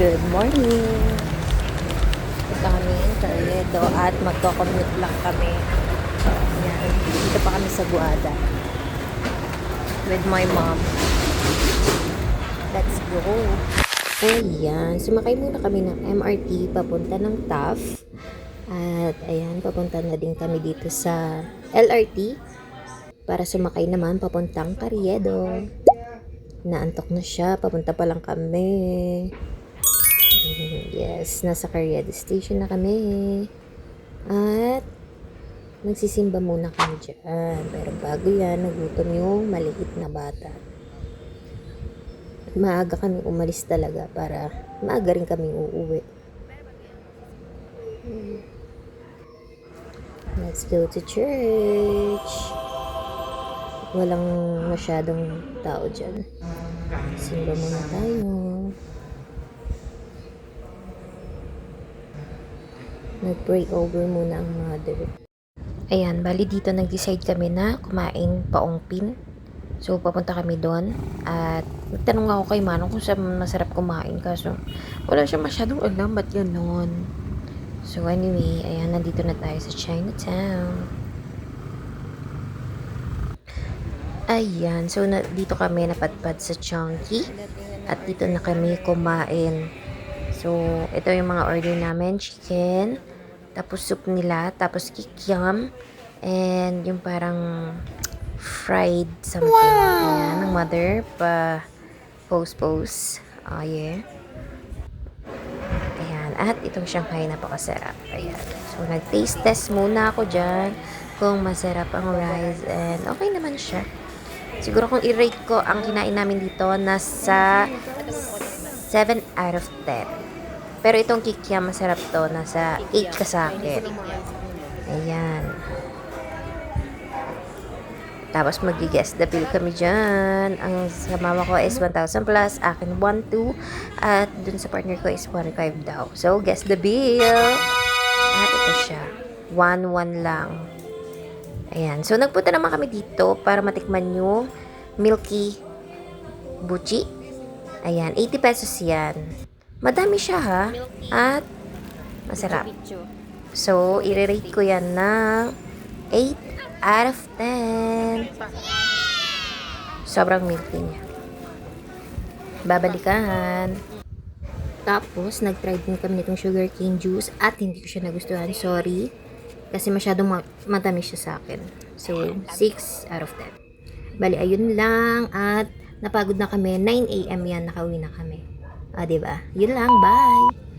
Good morning! Ito kami in Carriedo at magko-commute lang kami. Ayan. Dito pa kami sa Buada with my mom. Let's go! Ayan. Sumakay muna kami ng MRT papunta ng TAF. At ayan, papunta na din kami dito sa LRT para sumakay naman papuntang Carriedo. Naantok na siya. Papunta pa lang kami. Yes, nasa Carriedo Station na kami. At nagsisimba muna kami dyan. Pero bago yan, nagutom yung maliit na bata. At maaga kami umalis talaga para maaga rin kaming uuwi. Let's go to church. Walang masyadong tao dyan. Simba muna tayo. Nag-pray over muna ang mother. Ayan, bali dito nag-decide kami na kumain paungpin. So, papunta kami doon. At nagtanong ako kay Manong kung saan masarap kumain. Kaso, wala siya masyadong alam ba't ganon. So, anyway, ayan, nandito na tayo sa Chinatown. Ayan, so dito kami napadpad sa Chunky. At dito na kami kumain. So, ito yung mga order namin. Chicken, tapos soup nila, tapos kikiam, and yung parang fried something. Ayan, ng mother, pa post. Oh, yeah. Ayan, at itong Shanghai napakasarap. Ayan. So, nag-taste test muna ako dyan kung masarap ang rice, and okay naman siya. Siguro kung i-rate ko ang kinain namin dito, nasa 7 out of 10. Pero itong kikiam, masarap to. Nasa 8 ka sa akin. Ayan. Tapos mag-guess the bill kami dyan. Ang sa mama ko is 1,000 plus. Akin 1,200. At dun sa partner ko is 1,500 daw. So, guess the bill. At ito siya. 1,100 lang. Ayan. So, nagpunta naman kami dito para matikman yung Milky Buchi. Ayan. 80 pesos yan. Madami siya ha. At masarap. So, i-rate ko yan ng 8 out of 10. Sobrang milky niya. Babalikan. Tapos, nag-try din kami nitong sugar cane juice at hindi ko siya nagustuhan. Sorry. Kasi masyadong matamis siya sa akin. So, 6 out of 10. Bali, ayun lang. At napagod na kami. 9 AM yan. Nakauwi na kami. Diba? Yun lang. Bye!